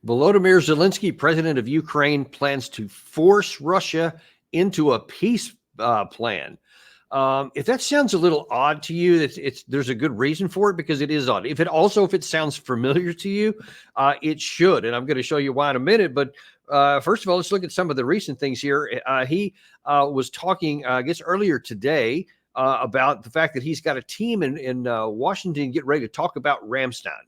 Volodymyr Zelensky, president of Ukraine, plans to force Russia into a peace plan. If that sounds a little odd to you, there's a good reason for it, because it is odd. If it sounds familiar to you, it should, and I'm going to show you why in a minute. But first of all, let's look at some of the recent things here. He was talking, I guess, earlier today about the fact that he's got a team in Washington getting ready to talk about Ramstein.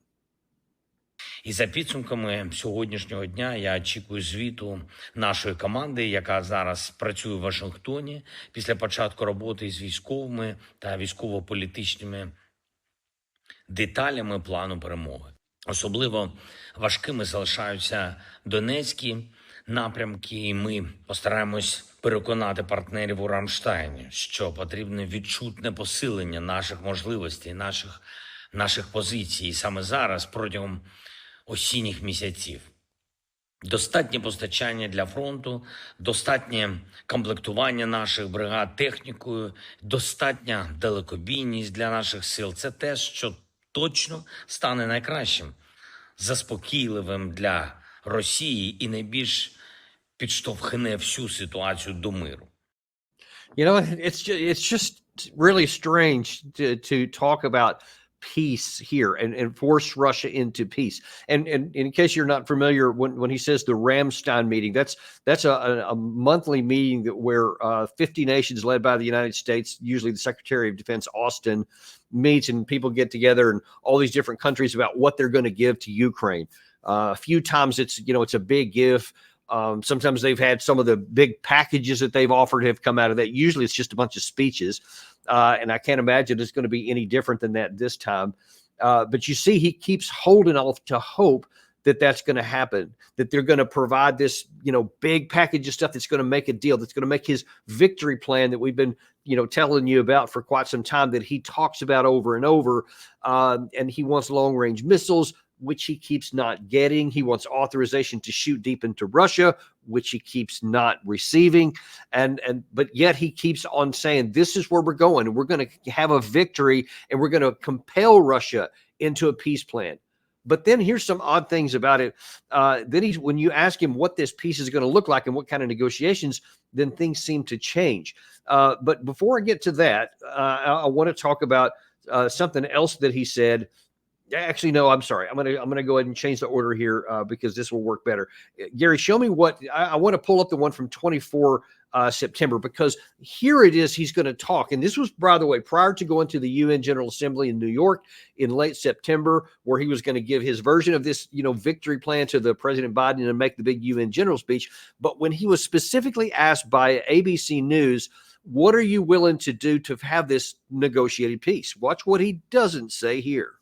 І за підсумками сьогоднішнього дня я очікую звіту нашої команди, яка зараз працює в Вашингтоні після початку роботи з військовими та військово-політичними деталями плану перемоги. Особливо важкими залишаються Донецькі напрямки, і ми постараємось переконати партнерів у Рамштайні, що потрібне відчутне посилення наших можливостей, наших позицій. І саме зараз, протягом осінніх місяців. Достатнє постачання для фронту, достатнє комплектування наших бригад технікою, достатня далекобійність для наших сил. Це те, що точно стане найкращим, заспокійливим для Росії і найбільш підштовхне всю ситуацію до миру. You know, it's just really strange to talk about peace here and force Russia into peace. And in case you're not familiar, when he says the Ramstein meeting, that's a monthly meeting where 50 nations led by the United States, usually the Secretary of Defense Austin, meets, and people get together in all these different countries about what they're going to give to Ukraine. A few times it's a big give. Sometimes they've had some of the big packages that they've offered have come out of that. Usually it's just a bunch of speeches. And I can't imagine it's going to be any different than that this time. But you see, he keeps holding off to hope that that's going to happen, that they're going to provide this, big package of stuff that's going to make a deal, that's going to make his victory plan that we've been, telling you about for quite some time, that he talks about over and over. And he wants long-range missiles, which he keeps not getting. He wants authorization to shoot deep into Russia, which he keeps not receiving. But yet he keeps on saying, this is where we're going, and we're going to have a victory, and we're going to compel Russia into a peace plan. But then here's some odd things about it. Then when you ask him what this peace is going to look like and what kind of negotiations, then things seem to change. But before I get to that, I want to talk about something else that he said. Actually, no, I'm sorry. I'm gonna go ahead and change the order here because this will work better. Gary, show me what I want to pull up the one from 24 September, because here it is. He's going to talk, and this was, by the way, prior to going to the UN General Assembly in New York in late September, where he was going to give his version of this, victory plan to the President Biden and make the big UN general speech. But when he was specifically asked by ABC News, what are you willing to do to have this negotiated peace? Watch what he doesn't say here.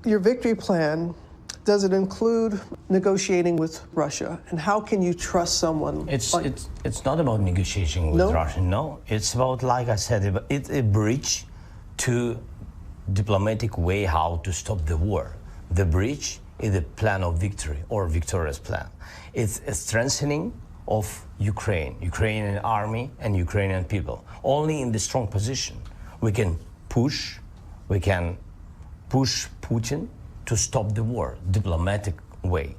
Your victory plan, does it include negotiating with Russia? And how can you trust someone? It's not about negotiating with Russia. No, it's about, like I said, it's a bridge to diplomatic way how to stop the war. The bridge is a plan of victory or victorious plan. It's a strengthening of Ukrainian army and Ukrainian people. Only in the strong position we can push Putin to stop the war, diplomatic way.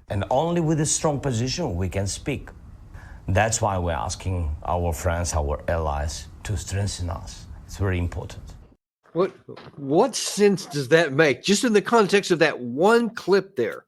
And only with a strong position we can speak. That's why we're asking our friends, our allies, to strengthen us. It's very important. What sense does that make? Just in the context of that one clip there.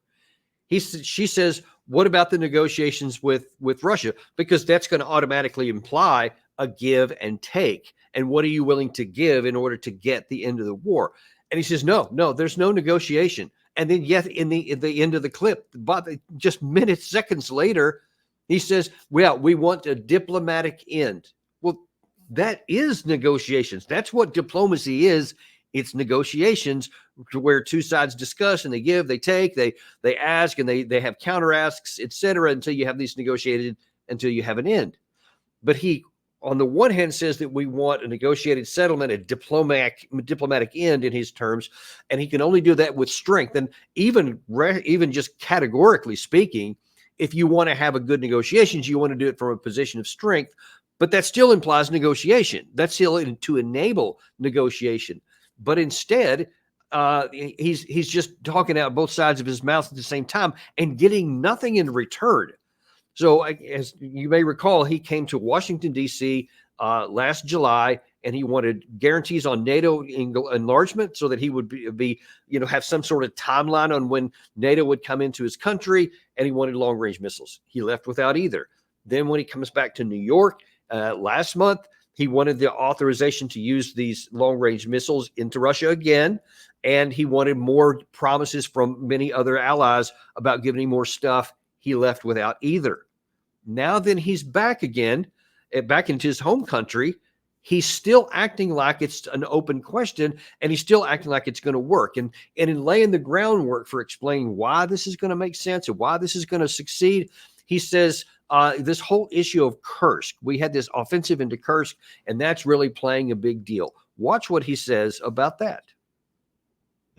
She says, what about the negotiations with Russia? Because that's going to automatically imply a give and take. And what are you willing to give in order to get the end of the war? And he says, no, there's no negotiation. And then yet in the end of the clip, but just seconds later, he says, well, we want a diplomatic end. Well, that is negotiations. That's what diplomacy is. It's negotiations where two sides discuss and they give, they take, they ask, and they have counter asks, etc., until you have these negotiated, until you have an end. But he, on the one hand, says that we want a negotiated settlement, a diplomatic end in his terms, and he can only do that with strength. And even just categorically speaking, if you want to have a good negotiations, you want to do it from a position of strength, but that still implies negotiation. That's still to enable negotiation. But instead, he's just talking out both sides of his mouth at the same time and getting nothing in return. So, as you may recall, he came to Washington, D.C. Last July, and he wanted guarantees on NATO enlargement so that he would be, have some sort of timeline on when NATO would come into his country, and he wanted long-range missiles. He left without either. Then when he comes back to New York last month, he wanted the authorization to use these long-range missiles into Russia again, and he wanted more promises from many other allies about giving him more stuff. He left without either. Now then he's back again, back into his home country. He's still acting like it's an open question, and he's still acting like it's going to work. And in laying the groundwork for explaining why this is going to make sense and why this is going to succeed, he says this whole issue of Kursk, we had this offensive into Kursk, and that's really playing a big deal. Watch what he says about that.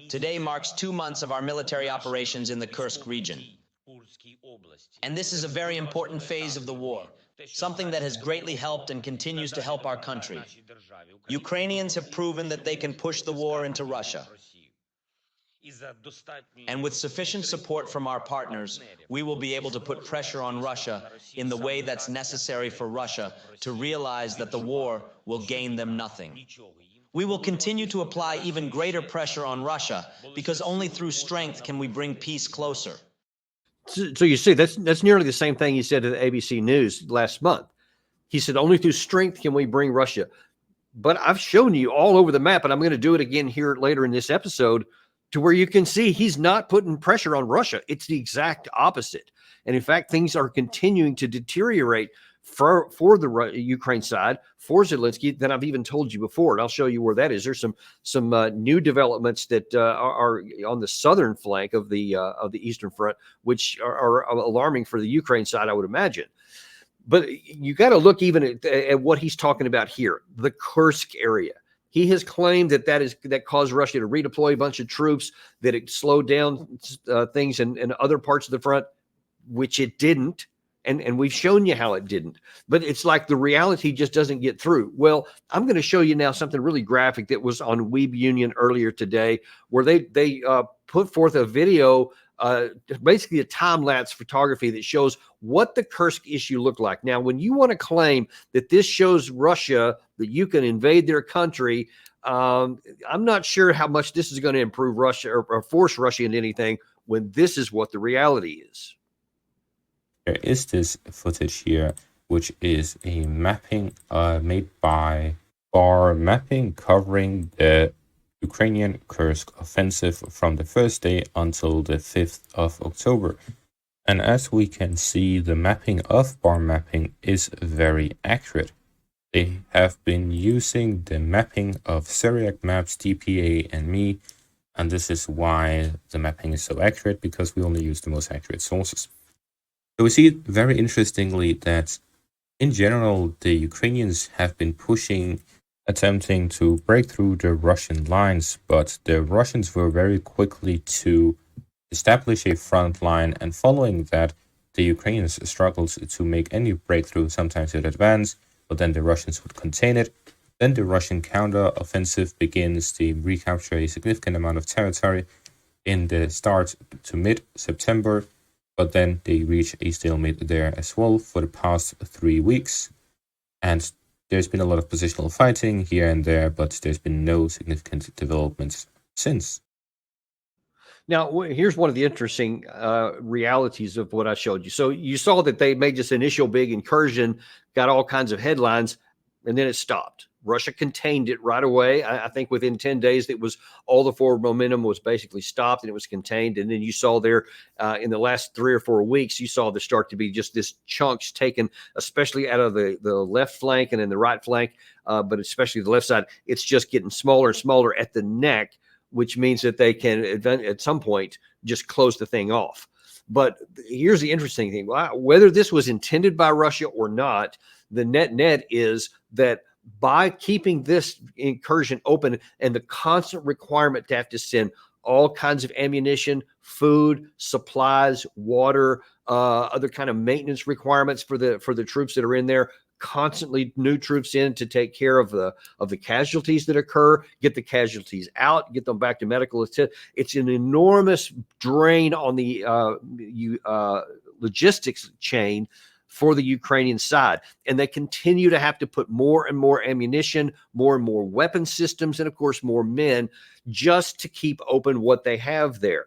Today marks 2 months of our military operations in the Kursk region. And this is a very important phase of the war, something that has greatly helped and continues to help our country. Ukrainians have proven that they can push the war into Russia. And with sufficient support from our partners, we will be able to put pressure on Russia in the way that's necessary for Russia to realize that the war will gain them nothing. We will continue to apply even greater pressure on Russia because only through strength can we bring peace closer. So you see, that's nearly the same thing he said to the ABC News last month. He said, only through strength can we bring Russia. But I've shown you all over the map, and I'm going to do it again here later in this episode, to where you can see he's not putting pressure on Russia. It's the exact opposite. And in fact, things are continuing to deteriorate for the Ukraine side, for Zelensky, than I've even told you before. And I'll show you where that is. There's some new developments that are on the southern flank of the Eastern Front, which are alarming for the Ukraine side, I would imagine. But you got to look even at what he's talking about here, the Kursk area. He has claimed that caused Russia to redeploy a bunch of troops, that it slowed down things in other parts of the front, which it didn't. And we've shown you how it didn't. But it's like the reality just doesn't get through. Well, I'm going to show you now something really graphic that was on Weeb Union earlier today, where they put forth a video, basically a time-lapse photography that shows what the Kursk issue looked like. Now, when you want to claim that this shows Russia that you can invade their country, I'm not sure how much this is going to improve Russia or force Russia into anything when this is what the reality is. There is this footage here, which is a mapping made by Bar Mapping covering the Ukrainian Kursk offensive from the first day until the 5th of October. And as we can see, the mapping of Bar Mapping is very accurate. They have been using the mapping of Syriac Maps, DPA, and me, and this is why the mapping is so accurate, because we only use the most accurate sources. So we see very interestingly that in general, the Ukrainians have been attempting to break through the Russian lines, but the Russians were very quickly to establish a front line, and following that, the Ukrainians struggled to make any breakthrough. Sometimes it advanced, but then the Russians would contain it. Then the Russian counteroffensive begins to recapture a significant amount of territory in the start to mid-September. But then they reach a stalemate there as well for the past 3 weeks. And there's been a lot of positional fighting here and there, but there's been no significant developments since. Now, here's one of the interesting realities of what I showed you. So you saw that they made this initial big incursion, got all kinds of headlines, and then it stopped. Russia contained it right away. I think within 10 days, it was all the forward momentum was basically stopped and it was contained. And then you saw there in the last 3 or 4 weeks, you saw there start to be just this chunks taken, especially out of the left flank and then the right flank, but especially the left side. It's just getting smaller and smaller at the neck, which means that they can at some point just close the thing off. But here's the interesting thing. Whether this was intended by Russia or not, the net is that by keeping this incursion open and the constant requirement to have to send all kinds of ammunition, food, supplies, water, other kind of maintenance requirements for the troops that are in there, constantly new troops in to take care of the casualties that occur, get the casualties out, get them back to medical. It's an enormous drain on the logistics chain for the Ukrainian side. And they continue to have to put more and more ammunition, more and more weapon systems, and of course, more men just to keep open what they have there.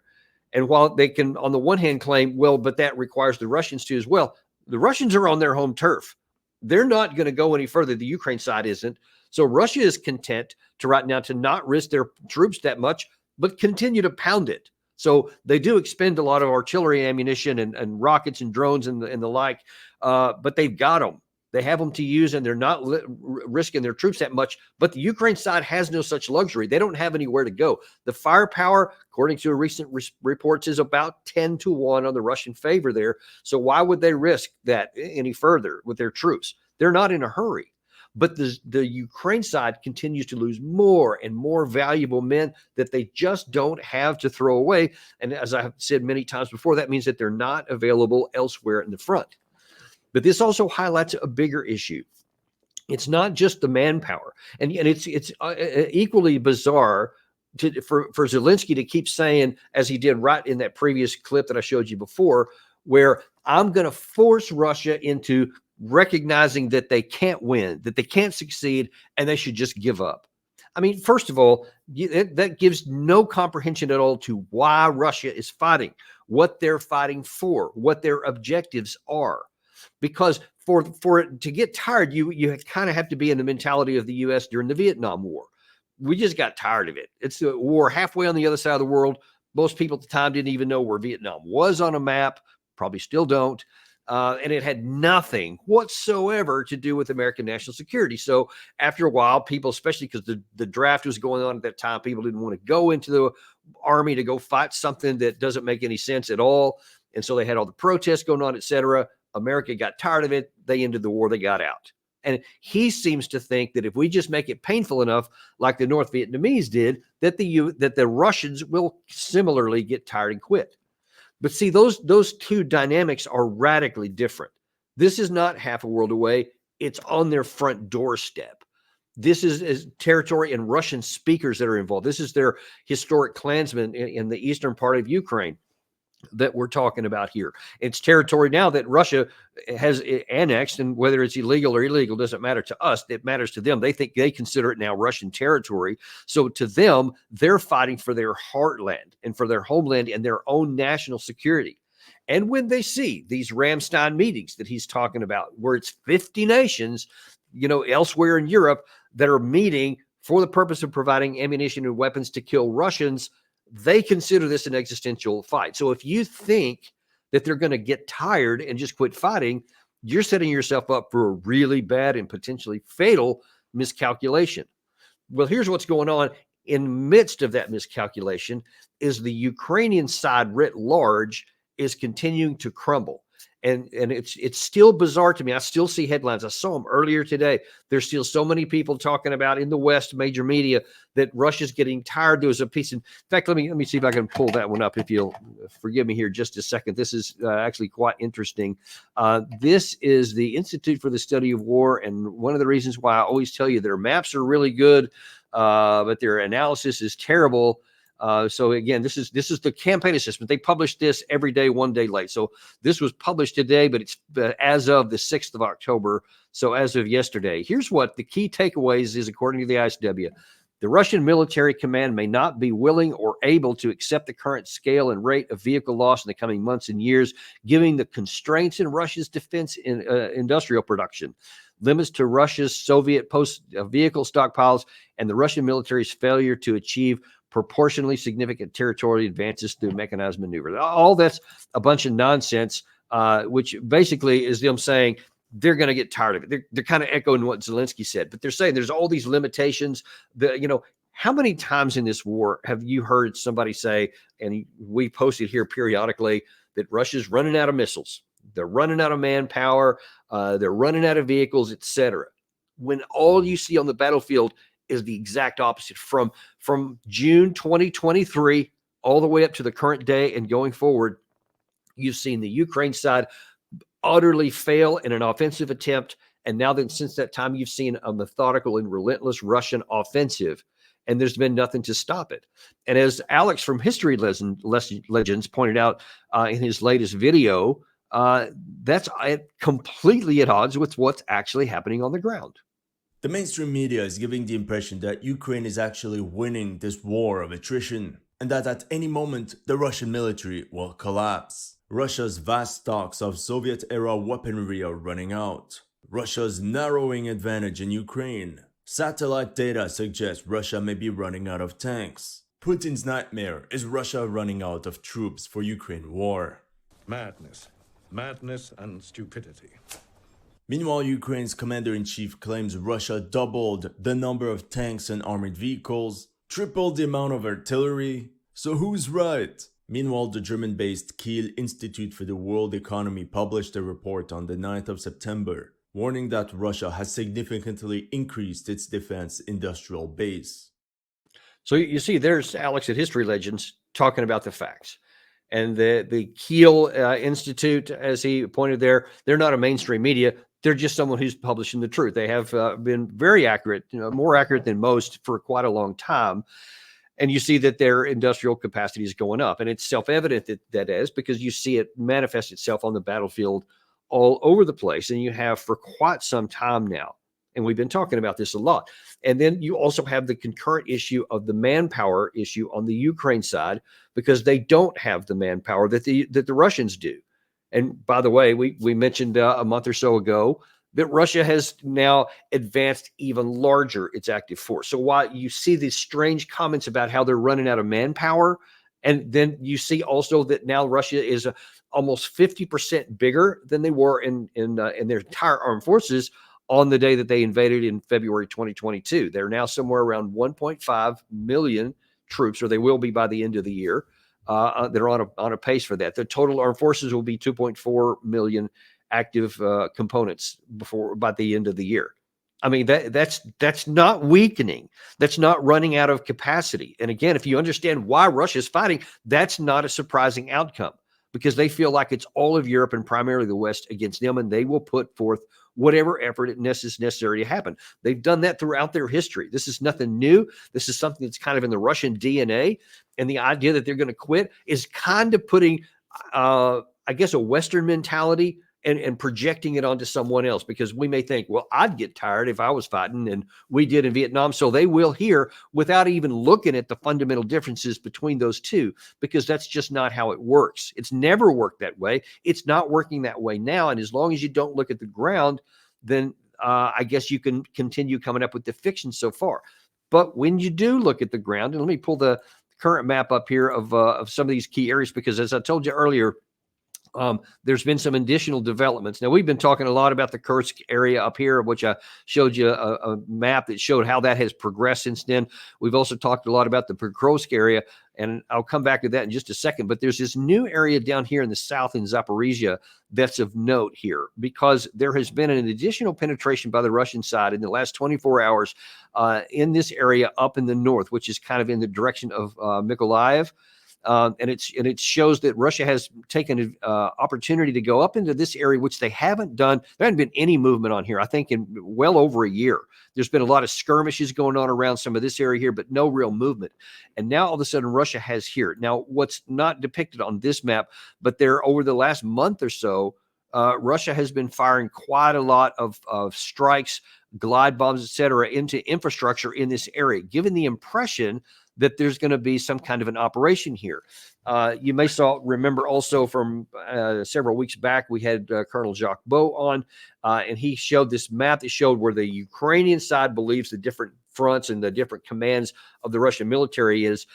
And while they can, on the one hand, claim, well, but that requires the Russians to as well, the Russians are on their home turf. They're not going to go any further. The Ukraine side isn't. So Russia is content to right now to not risk their troops that much, but continue to pound it. So they do expend a lot of artillery ammunition and rockets and drones and the like, but they've got them. They have them to use, and they're not risking their troops that much. But the Ukraine side has no such luxury. They don't have anywhere to go. The firepower, according to recent reports, is about 10-1 on the Russian favor there. So why would they risk that any further with their troops? They're not in a hurry. But the Ukraine side continues to lose more and more valuable men that they just don't have to throw away. And as I've said many times before, that means that they're not available elsewhere in the front. But this also highlights a bigger issue. It's not just the manpower. And it's equally bizarre for Zelensky to keep saying, as he did right in that previous clip that I showed you before, where I'm going to force Russia into recognizing that they can't win, that they can't succeed, and they should just give up. I mean, first of all, that gives no comprehension at all to why Russia is fighting, what they're fighting for, what their objectives are. Because for it to get tired, you kind of have to be in the mentality of the U.S. during the Vietnam War. We just got tired of it. It's a war halfway on the other side of the world. Most people at the time didn't even know where Vietnam was on a map, probably still don't. And it had nothing whatsoever to do with American national security. So after a while, people, especially because the draft was going on at that time, people didn't want to go into the army to go fight something that doesn't make any sense at all. And so they had all the protests going on, et cetera. America got tired of it. They ended the war. They got out. And he seems to think that if we just make it painful enough, like the North Vietnamese did, that the Russians will similarly get tired and quit. But see, those two dynamics are radically different. This is not half a world away. It's on their front doorstep. This is territory and Russian speakers that are involved. This is their historic clansmen in the eastern part of Ukraine that we're talking about here. It's territory now that Russia has annexed, and whether it's illegal or illegal doesn't matter to us. It matters to them. They think they consider it now Russian territory. So to them, they're fighting for their heartland and for their homeland and their own national security. And when they see these Ramstein meetings that he's talking about, where it's 50 nations, elsewhere in Europe that are meeting for the purpose of providing ammunition and weapons to kill Russians, they consider this an existential fight. So if you think that they're going to get tired and just quit fighting, you're setting yourself up for a really bad and potentially fatal miscalculation. Well, here's what's going on. In the midst of that miscalculation is the Ukrainian side writ large is continuing to crumble. And it's still bizarre to me. I still see headlines. I saw them earlier today. There's still so many people talking about in the West, major media, that Russia's getting tired. There was a piece. In fact, let me see if I can pull that one up. If you'll forgive me here just a second. This is actually quite interesting. This is the Institute for the Study of War, and one of the reasons why I always tell you their maps are really good, but their analysis is terrible. So again, this is the campaign assessment. They publish this every day, one day late. So this was published today, but it's as of the 6th of October. So as of yesterday, here's what the key takeaways is according to the ISW. The Russian military command may not be willing or able to accept the current scale and rate of vehicle loss in the coming months and years, given the constraints in Russia's defense in industrial production, limits to Russia's Soviet post-vehicle stockpiles, and the Russian military's failure to achieve proportionally significant territorial advances through mechanized maneuver. All that's a bunch of nonsense, which basically is them saying they're going to get tired of it. They're kind of echoing what Zelensky said, but they're saying there's all these limitations. How many times in this war have you heard somebody say, and we posted here periodically, that Russia's running out of missiles, they're running out of manpower, they're running out of vehicles, etc. When all you see on the battlefield is the exact opposite. From June 2023 all the way up to the current day and going forward, you've seen the Ukraine side utterly fail in an offensive attempt And now that since that time, you've seen a methodical and relentless Russian offensive, and there's been nothing to stop it. And as Alex from History Legends pointed out in his latest video, that's completely at odds with what's actually happening on the ground. The mainstream media is giving the impression that Ukraine is actually winning this war of attrition, and that at any moment the Russian military will collapse. Russia's vast stocks of Soviet-era weaponry are running out. Russia's narrowing advantage in Ukraine. Satellite data suggests Russia may be running out of tanks. Putin's nightmare is Russia running out of troops for Ukraine war. Madness. Madness and stupidity. Meanwhile, Ukraine's commander-in-chief claims Russia doubled the number of tanks and armored vehicles, tripled the amount of artillery. So who's right? Meanwhile, the German-based Kiel Institute for the World Economy published a report on the 9th of September, warning that Russia has significantly increased its defense industrial base. So you see, there's Alex at History Legends talking about the facts. And the Kiel Institute, as he pointed there, they're not a mainstream media. They're just someone who's publishing the truth. They have been very accurate, more accurate than most for quite a long time. And you see that their industrial capacity is going up. And it's self-evident that is, because you see it manifest itself on the battlefield all over the place. And you have for quite some time now. And we've been talking about this a lot. And then you also have the concurrent issue of the manpower issue on the Ukraine side, because they don't have the manpower that the Russians do. And by the way, we mentioned a month or so ago that Russia has now advanced even larger its active force. So while you see these strange comments about how they're running out of manpower, and then you see also that now Russia is almost 50% bigger than they were in their entire armed forces on the day that they invaded in February 2022. They're now somewhere around 1.5 million troops, or they will be by the end of the year. They're on a pace for that. The total armed forces will be 2.4 million active components by the end of the year. I mean, that's not weakening. That's not running out of capacity. And again, if you understand why Russia is fighting, that's not a surprising outcome, because they feel like it's all of Europe and primarily the West against them, and they will put forth whatever effort it is necessary to happen. They've done that throughout their history. This is nothing new. This is something that's kind of in the Russian DNA. And the idea that they're going to quit is kind of putting, I guess, a Western mentality and projecting it onto someone else, because we may think, well, I'd get tired if I was fighting, and we did in Vietnam. So they will here, without even looking at the fundamental differences between those two, because that's just not how it works. It's never worked that way. It's not working that way now. And as long as you don't look at the ground, then I guess you can continue coming up with the fiction so far. But when you do look at the ground, and let me pull the current map up here of some of these key areas, because as I told you earlier, there's been some additional developments. Now, we've been talking a lot about the Kursk area up here, which I showed you a map that showed how that has progressed since then. We've also talked a lot about the Pokrovsk area, and I'll come back to that in just a second. But there's this new area down here in the south in Zaporizhia that's of note here, because there has been an additional penetration by the Russian side in the last 24 hours in this area up in the north, which is kind of in the direction of Mykolaiv. And it shows that Russia has taken an opportunity to go up into this area, which they haven't done. There hasn't been any movement on here, I think, in well over a year. There's been a lot of skirmishes going on around some of this area here, but no real movement. And now all of a sudden Russia has here. Now, what's not depicted on this map, but there over the last month or so, Russia has been firing quite a lot of strikes, glide bombs, etc., into infrastructure in this area, giving the impression that there's going to be some kind of an operation here. You may remember also from several weeks back, we had Colonel Jacques Beau on, and he showed this map that showed where the Ukrainian side believes the different fronts and the different commands of the Russian military is.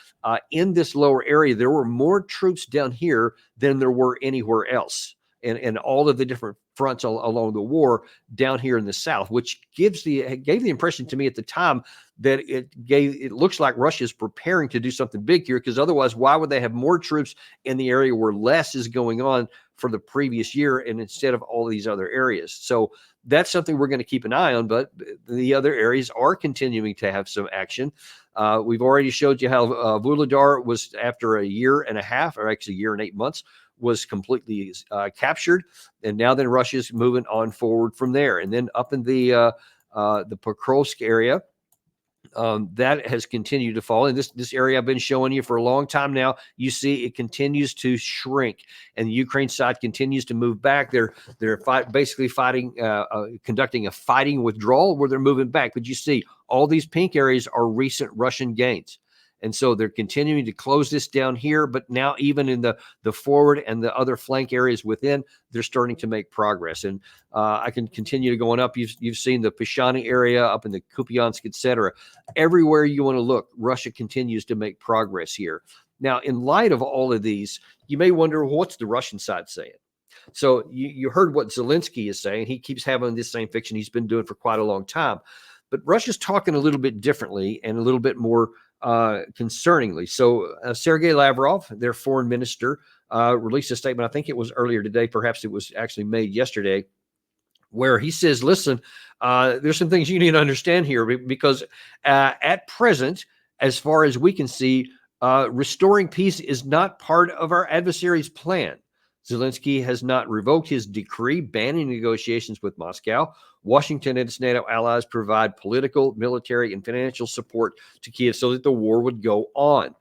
In this lower area, there were more troops down here than there were anywhere else. And all of the different fronts along the war down here in the south, which gave the impression to me at the time that it looks like Russia is preparing to do something big here, because otherwise, why would they have more troops in the area where less is going on for the previous year, and instead of all these other areas? So that's something we're going to keep an eye on, but the other areas are continuing to have some action. We've already showed you how Vuhledar was, after a year and a half, or actually a year and 8 months, was completely captured, and now then Russia's moving on forward from there, and then up in the Pokrovsk area. That has continued to fall. And this area I've been showing you for a long time now, you see it continues to shrink, and the Ukraine side continues to move back. They're basically fighting, conducting a fighting withdrawal where they're moving back. But you see all these pink areas are recent Russian gains. And so they're continuing to close this down here. But now even in the forward and the other flank areas within, they're starting to make progress. And I can continue to going up. You've seen the Pishani area up in the Kupiansk, etc. Everywhere you want to look, Russia continues to make progress here. Now, in light of all of these, you may wonder, well, what's the Russian side saying? So you heard what Zelensky is saying. He keeps having this same fiction he's been doing for quite a long time. But Russia's talking a little bit differently and a little bit more concerningly. So Sergei Lavrov, their foreign minister, released a statement. I think it was earlier today. Perhaps it was actually made yesterday, where he says, listen, there's some things you need to understand here, because at present, as far as we can see, restoring peace is not part of our adversary's plan. Zelensky has not revoked his decree banning negotiations with Moscow. Washington and its NATO allies provide political, military, and financial support to Kiev so that the war would go on.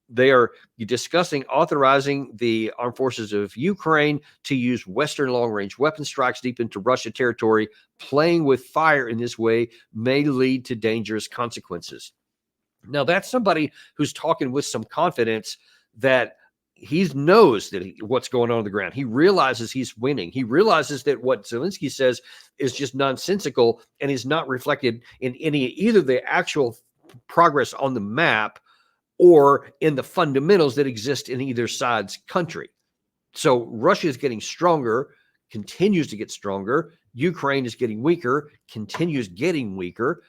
They are discussing authorizing the armed forces of Ukraine to use Western long-range weapon strikes deep into Russian territory. Playing with fire in this way may lead to dangerous consequences. Now, that's somebody who's talking with some confidence that he knows that what's going on the ground. He realizes he's winning. He realizes that what Zelensky says is just nonsensical and is not reflected in either the actual progress on the map or in the fundamentals that exist in either side's country. So Russia is getting stronger, continues to get stronger. Ukraine is getting weaker, continues getting weaker.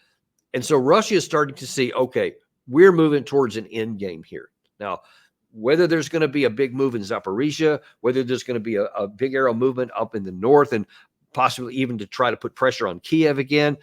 And so Russia is starting to see, okay, we're moving towards an end game here. Now, whether there's going to be a big move in Zaporizhia, whether there's going to be a big arrow movement up in the north, and possibly even to try to put pressure on Kiev again,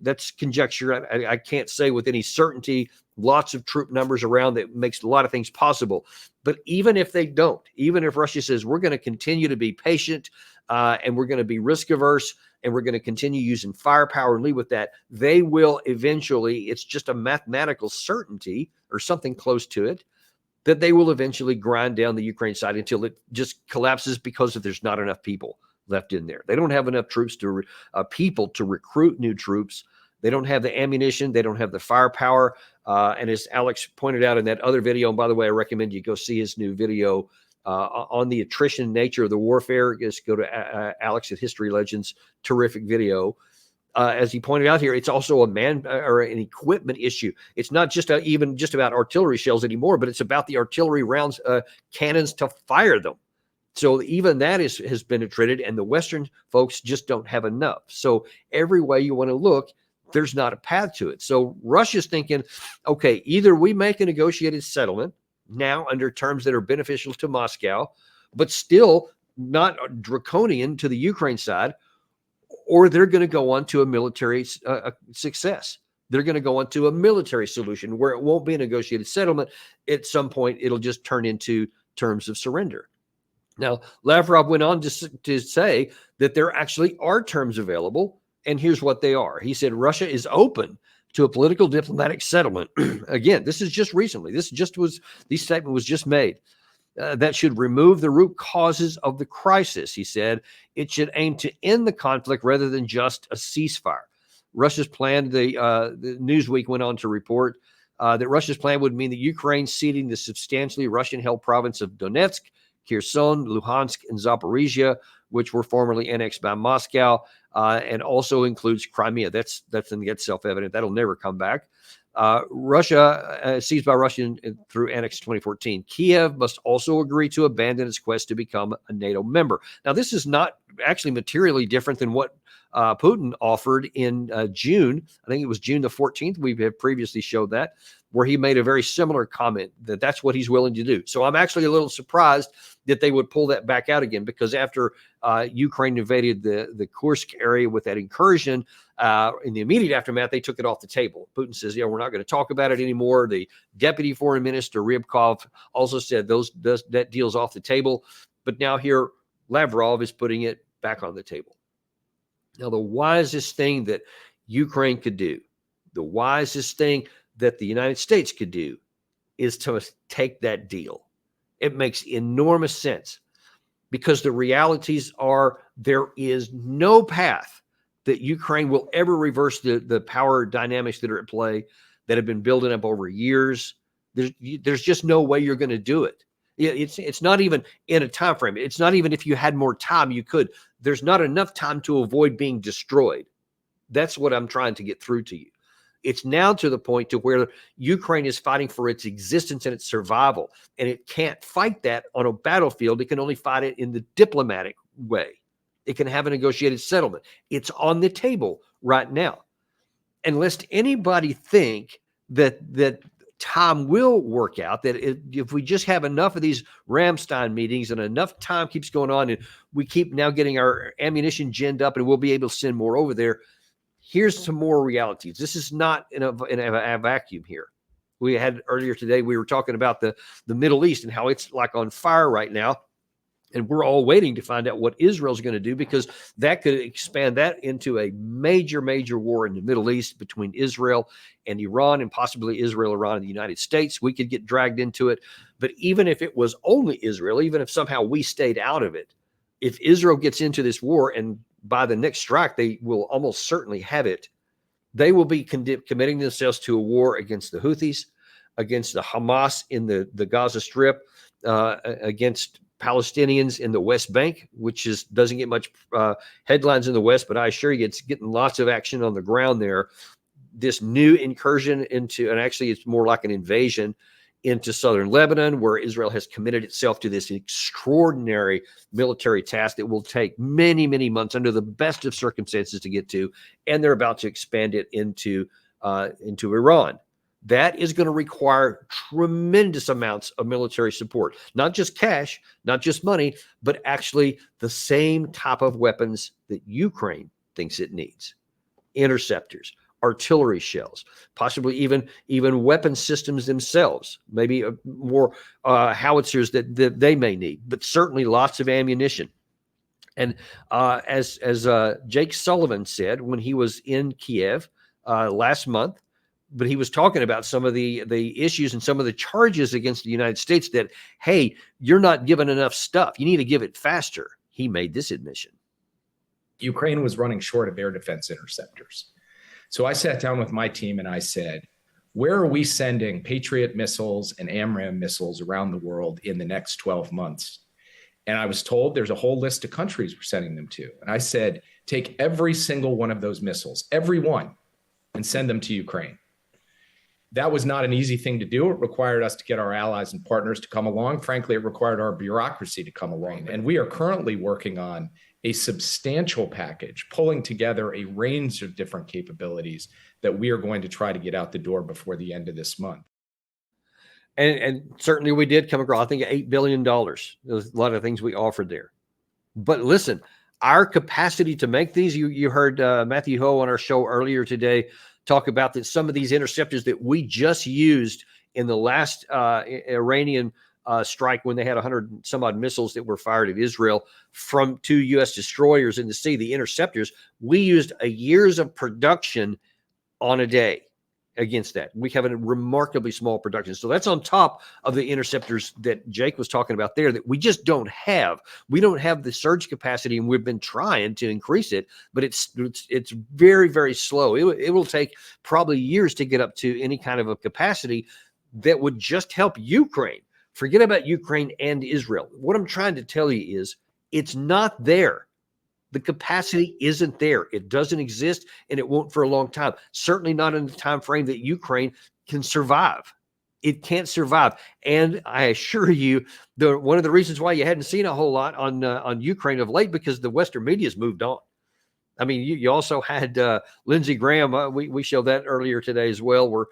that's conjecture. I can't say with any certainty. Lots of troop numbers around that makes a lot of things possible. But even if they don't, even if Russia says we're going to continue to be patient and we're going to be risk averse and we're going to continue using firepower and lead with that, they will eventually, it's just a mathematical certainty or something close to it, that they will eventually grind down the Ukraine side until it just collapses because there's not enough people left in there. They don't have enough troops people to recruit new troops. They don't have the ammunition. They don't have the firepower. And as Alex pointed out in that other video, and by the way, I recommend you go see his new video on the attrition nature of the warfare. Just go to Alex at History Legends, terrific video. As he pointed out here, it's also a man or an equipment issue. It's not just even just about artillery shells anymore, but it's about the artillery rounds, cannons to fire them. So even that has been attrited, and the Western folks just don't have enough. So every way you want to look, there's not a path to it. So Russia's thinking, okay, either we make a negotiated settlement now under terms that are beneficial to Moscow, but still not draconian to the Ukraine side, or they're going to go on to a military success. They're going to go on to a military solution where it won't be a negotiated settlement. At some point, it'll just turn into terms of surrender. Now, Lavrov went on to say that there actually are terms available, and here's what they are. He said Russia is open to a political diplomatic settlement. Again, this is just recently. This statement was just made. That should remove the root causes of the crisis, he said. It should aim to end the conflict rather than just a ceasefire. Russia's plan, the Newsweek went on to report that Russia's plan would mean that Ukraine ceding the substantially Russian-held province of Donetsk, Kherson, Luhansk, and Zaporizhia, which were formerly annexed by Moscow, and also includes Crimea. That's self-evident. That'll never come back. Russia, seized by Russia through Annex 2014. Kiev must also agree to abandon its quest to become a NATO member. Now, this is not actually materially different than what Putin offered in June. I think it was June the 14th. We have previously showed that, where he made a very similar comment that that's what he's willing to do. So I'm actually a little surprised that they would pull that back out again, because after Ukraine invaded the Kursk area with that incursion, in the immediate aftermath, they took it off the table. Putin says, we're not going to talk about it anymore. The deputy foreign minister, Rybkov, also said that deal's off the table. But now here, Lavrov is putting it back on the table. Now, the wisest thing that Ukraine could do, the wisest thing that the United States could do, is to take that deal. It makes enormous sense, because the realities are there is no path that Ukraine will ever reverse the power dynamics that are at play that have been building up over years. There's just no way you're going to do it. It's not even in a time frame. It's not even if you had more time, you could. There's not enough time to avoid being destroyed. That's what I'm trying to get through to you. It's now to the point to where Ukraine is fighting for its existence and its survival, and it can't fight that on a battlefield. It can only fight it in the diplomatic way. It can have a negotiated settlement. It's on the table right now. And lest anybody think that time will work out, that if we just have enough of these Ramstein meetings and enough time keeps going on and we keep now getting our ammunition ginned up and we'll be able to send more over there. Here's some more realities. This is not in a vacuum here. We had earlier today, we were talking about the Middle East and how it's like on fire right now. And we're all waiting to find out what Israel's going to do, because that could expand that into a major, major war in the Middle East between Israel and Iran, and possibly Israel, Iran, and the United States. We could get dragged into it. But even if it was only Israel, even if somehow we stayed out of it, if Israel gets into this war, and by the next strike, they will almost certainly have it, they will be committing themselves to a war against the Houthis, against the Hamas in the Gaza Strip, against Palestinians in the West Bank, which doesn't get much headlines in the West, but I assure you it's getting lots of action on the ground there. This new incursion into, and actually it's more like an invasion into southern Lebanon, where Israel has committed itself to this extraordinary military task that will take many, many months under the best of circumstances to get to, and they're about to expand it into Iran. That is going to require tremendous amounts of military support, not just cash, not just money, but actually the same type of weapons that Ukraine thinks it needs. Interceptors, artillery shells, possibly even weapon systems themselves, maybe more howitzers that they may need, but certainly lots of ammunition. And as Jake Sullivan said when he was in Kiev last month, but he was talking about some of the issues and some of the charges against the United States that, hey, you're not giving enough stuff. You need to give it faster. He made this admission. Ukraine was running short of air defense interceptors. So I sat down with my team and I said, where are we sending Patriot missiles and AMRAAM missiles around the world in the next 12 months? And I was told there's a whole list of countries we're sending them to. And I said, take every single one of those missiles, every one, and send them to Ukraine. That was not an easy thing to do. It required us to get our allies and partners to come along. Frankly, it required our bureaucracy to come along. And we are currently working on a substantial package, pulling together a range of different capabilities that we are going to try to get out the door before the end of this month. And certainly we did come across, I think, $8 billion. There's a lot of things we offered there. But listen, our capacity to make these, you heard Matthew Ho on our show earlier today talk about that some of these interceptors that we just used in the last Iranian strike, when they had 100 and some odd missiles that were fired at Israel from 2 U.S. destroyers in the sea, the interceptors, we used a years of production on a day against that. We have a remarkably small production. So that's on top of the interceptors that Jake was talking about there that we just don't have. We don't have the surge capacity, and we've been trying to increase it, but it's very, very slow. It will take probably years to get up to any kind of a capacity that would just help Ukraine. Forget about Ukraine and Israel. What I'm trying to tell you is it's not there. The capacity isn't there. It doesn't exist, and it won't for a long time. Certainly not in the time frame that Ukraine can survive. It can't survive. And I assure you, one of the reasons why you hadn't seen a whole lot on Ukraine of late, because the Western media has moved on. I mean, you also had Lindsey Graham. We showed that earlier today as well, where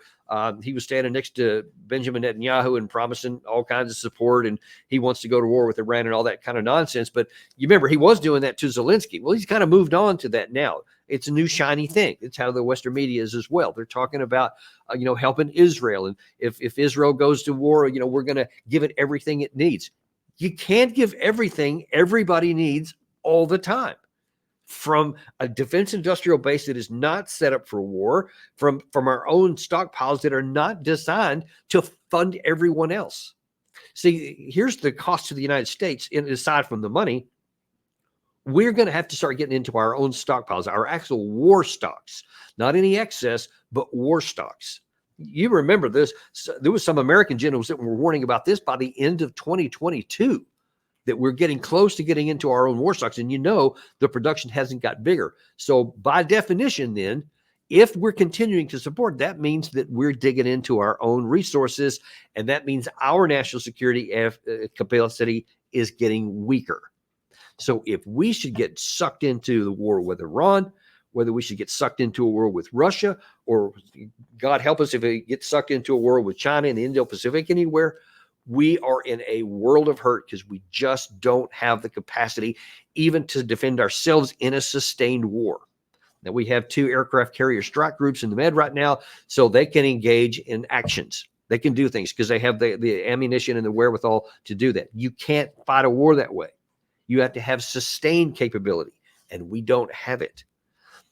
he was standing next to Benjamin Netanyahu and promising all kinds of support, and he wants to go to war with Iran and all that kind of nonsense. But you remember, he was doing that to Zelensky. Well, he's kind of moved on to that now. It's a new shiny thing. It's how the Western media is as well. They're talking about, helping Israel. And if Israel goes to war, we're going to give it everything it needs. You can't give everything everybody needs all the time. From a defense industrial base that is not set up for war, from our own stockpiles that are not designed to fund everyone else. See, here's the cost to the United States, aside from the money. We're going to have to start getting into our own stockpiles, our actual war stocks, not any excess, but war stocks. You remember this. There was some American generals that were warning about this by the end of 2022, that we're getting close to getting into our own war stocks. And the production hasn't got bigger. So by definition, then, if we're continuing to support, that means that we're digging into our own resources. And that means our national security capacity is getting weaker. So if we should get sucked into the war with Iran, whether we should get sucked into a war with Russia, or God help us if we get sucked into a war with China and the Indo-Pacific anywhere, we are in a world of hurt because we just don't have the capacity even to defend ourselves in a sustained war. Now, we have 2 aircraft carrier strike groups in the Med right now, so they can engage in actions. They can do things because they have the ammunition and the wherewithal to do that. You can't fight a war that way. You have to have sustained capability, and we don't have it.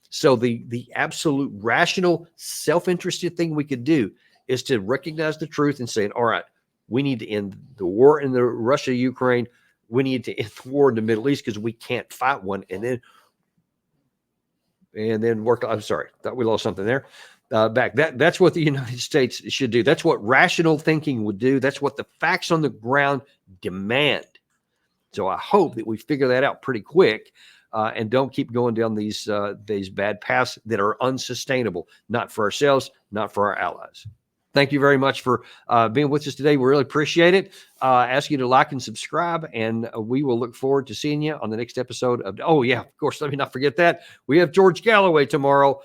So the absolute rational, self-interested thing we could do is to recognize the truth and say, all right, we need to end the war in the Russia-Ukraine. We need to end the war in the Middle East because we can't fight one. And then work. I'm sorry, thought we lost something there. Back. That's what the United States should do. That's what rational thinking would do. That's what the facts on the ground demand. So I hope that we figure that out pretty quick and don't keep going down these bad paths that are unsustainable, not for ourselves, not for our allies. Thank you very much for being with us today. We really appreciate it. Ask you to like and subscribe, and we will look forward to seeing you on the next episode of. Oh yeah, of course. Let me not forget that we have George Galloway tomorrow.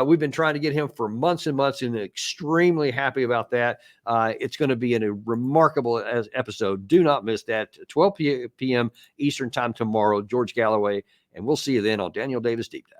We've been trying to get him for months and months, and extremely happy about that. It's going to be a remarkable episode. Do not miss that. 12 p.m. Eastern time tomorrow. George Galloway, and we'll see you then on Daniel Davis Deep Dive.